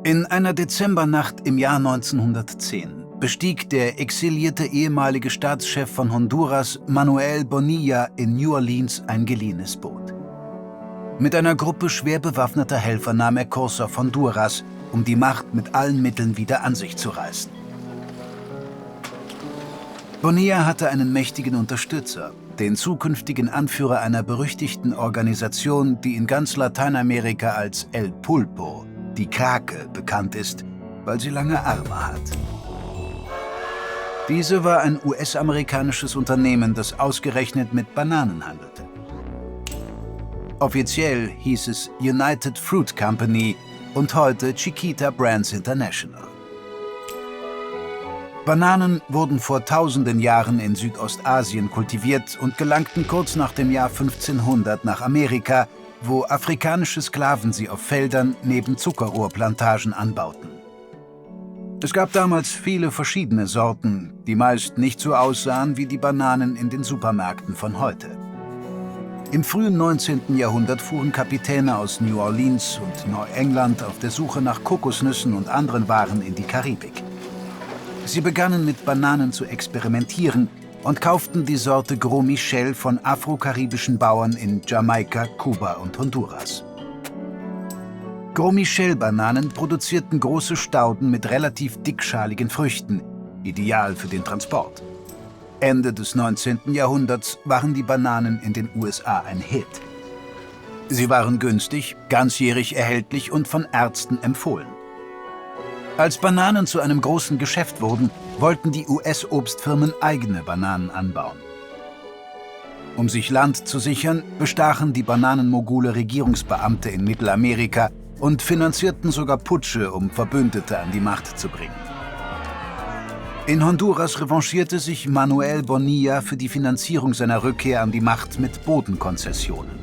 In einer Dezembernacht im Jahr 1910 bestieg der exilierte ehemalige Staatschef von Honduras, Manuel Bonilla, in New Orleans ein geliehenes Boot. Mit einer Gruppe schwer bewaffneter Helfer nahm er Kurs auf Honduras, um die Macht mit allen Mitteln wieder an sich zu reißen. Bonilla hatte einen mächtigen Unterstützer, den zukünftigen Anführer einer berüchtigten Organisation, die in ganz Lateinamerika als El Pulpo, die Krake, bekannt ist, weil sie lange Arme hat. Diese war ein US-amerikanisches Unternehmen, das ausgerechnet mit Bananen handelte. Offiziell hieß es United Fruit Company und heute Chiquita Brands International. Bananen wurden vor tausenden Jahren in Südostasien kultiviert und gelangten kurz nach dem Jahr 1500 nach Amerika, wo afrikanische Sklaven sie auf Feldern neben Zuckerrohrplantagen anbauten. Es gab damals viele verschiedene Sorten, die meist nicht so aussahen wie die Bananen in den Supermärkten von heute. Im frühen 19. Jahrhundert fuhren Kapitäne aus New Orleans und Neuengland auf der Suche nach Kokosnüssen und anderen Waren in die Karibik. Sie begannen mit Bananen zu experimentieren und kauften die Sorte Gros Michel von afro-karibischen Bauern in Jamaika, Kuba und Honduras. Gros Michel-Bananen produzierten große Stauden mit relativ dickschaligen Früchten, ideal für den Transport. Ende des 19. Jahrhunderts waren die Bananen in den USA ein Hit. Sie waren günstig, ganzjährig erhältlich und von Ärzten empfohlen. Als Bananen zu einem großen Geschäft wurden, wollten die US-Obstfirmen eigene Bananen anbauen. Um sich Land zu sichern, bestachen die Bananenmogule Regierungsbeamte in Mittelamerika und finanzierten sogar Putsche, um Verbündete an die Macht zu bringen. In Honduras revanchierte sich Manuel Bonilla für die Finanzierung seiner Rückkehr an die Macht mit Bodenkonzessionen.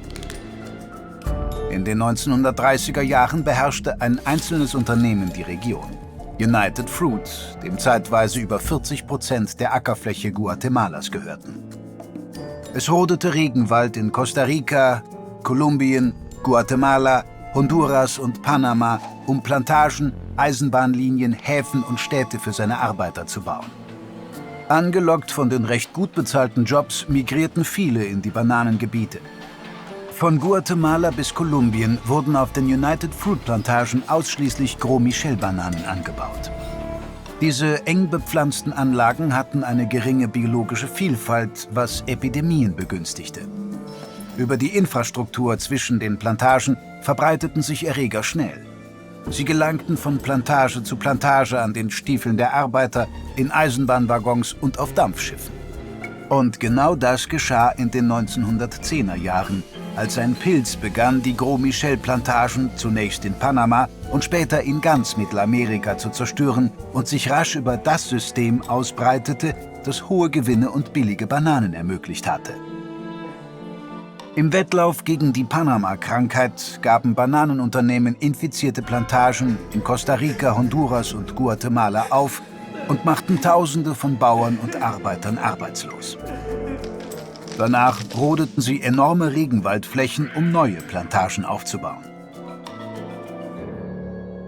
In den 1930er Jahren beherrschte ein einzelnes Unternehmen die Region. United Fruit, dem zeitweise über 40% der Ackerfläche Guatemalas gehörten. Es rodete Regenwald in Costa Rica, Kolumbien, Guatemala, Honduras und Panama, um Plantagen, Eisenbahnlinien, Häfen und Städte für seine Arbeiter zu bauen. Angelockt von den recht gut bezahlten Jobs migrierten viele in die Bananengebiete. Von Guatemala bis Kolumbien wurden auf den United Fruit Plantagen ausschließlich Gros Michel-Bananen angebaut. Diese eng bepflanzten Anlagen hatten eine geringe biologische Vielfalt, was Epidemien begünstigte. Über die Infrastruktur zwischen den Plantagen verbreiteten sich Erreger schnell. Sie gelangten von Plantage zu Plantage an den Stiefeln der Arbeiter, in Eisenbahnwaggons und auf Dampfschiffen. Und genau das geschah in den 1910er Jahren, als ein Pilz begann, die Gros Michel-Plantagen zunächst in Panama und später in ganz Mittelamerika zu zerstören und sich rasch über das System ausbreitete, das hohe Gewinne und billige Bananen ermöglicht hatte. Im Wettlauf gegen die Panama-Krankheit gaben Bananenunternehmen infizierte Plantagen in Costa Rica, Honduras und Guatemala auf und machten Tausende von Bauern und Arbeitern arbeitslos. Danach rodeten sie enorme Regenwaldflächen, um neue Plantagen aufzubauen.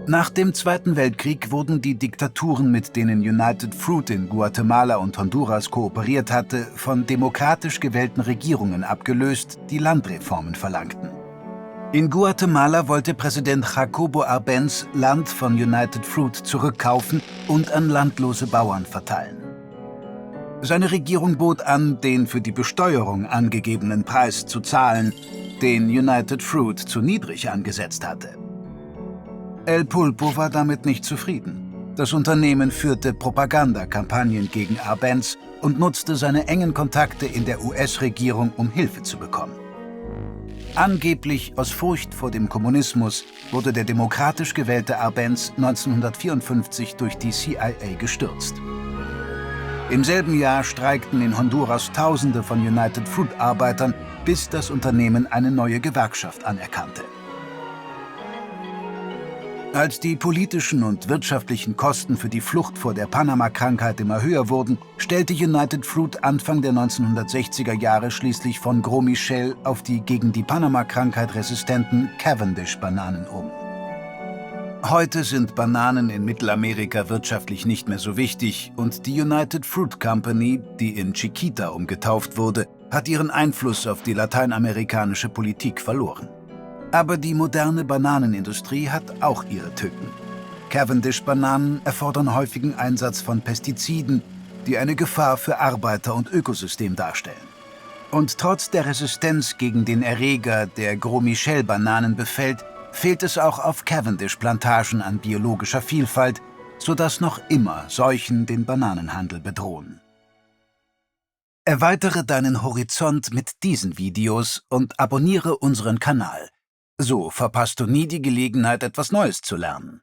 Nach dem Zweiten Weltkrieg wurden die Diktaturen, mit denen United Fruit in Guatemala und Honduras kooperiert hatte, von demokratisch gewählten Regierungen abgelöst, die Landreformen verlangten. In Guatemala wollte Präsident Jacobo Arbenz Land von United Fruit zurückkaufen und an landlose Bauern verteilen. Seine Regierung bot an, den für die Besteuerung angegebenen Preis zu zahlen, den United Fruit zu niedrig angesetzt hatte. El Pulpo war damit nicht zufrieden. Das Unternehmen führte Propagandakampagnen gegen Arbenz und nutzte seine engen Kontakte in der US-Regierung, um Hilfe zu bekommen. Angeblich aus Furcht vor dem Kommunismus wurde der demokratisch gewählte Arbenz 1954 durch die CIA gestürzt. Im selben Jahr streikten in Honduras Tausende von United Fruit-Arbeitern, bis das Unternehmen eine neue Gewerkschaft anerkannte. Als die politischen und wirtschaftlichen Kosten für die Flucht vor der Panama-Krankheit immer höher wurden, stellte United Fruit Anfang der 1960er Jahre schließlich von Gros Michel auf die gegen die Panama-Krankheit resistenten Cavendish-Bananen um. Heute sind Bananen in Mittelamerika wirtschaftlich nicht mehr so wichtig und die United Fruit Company, die in Chiquita umgetauft wurde, hat ihren Einfluss auf die lateinamerikanische Politik verloren. Aber die moderne Bananenindustrie hat auch ihre Tücken. Cavendish-Bananen erfordern häufigen Einsatz von Pestiziden, die eine Gefahr für Arbeiter und Ökosystem darstellen. Und trotz der Resistenz gegen den Erreger, der Gros Michel-Bananen befällt, fehlt es auch auf Cavendish-Plantagen an biologischer Vielfalt, sodass noch immer Seuchen den Bananenhandel bedrohen. Erweitere deinen Horizont mit diesen Videos und abonniere unseren Kanal. So verpasst du nie die Gelegenheit, etwas Neues zu lernen.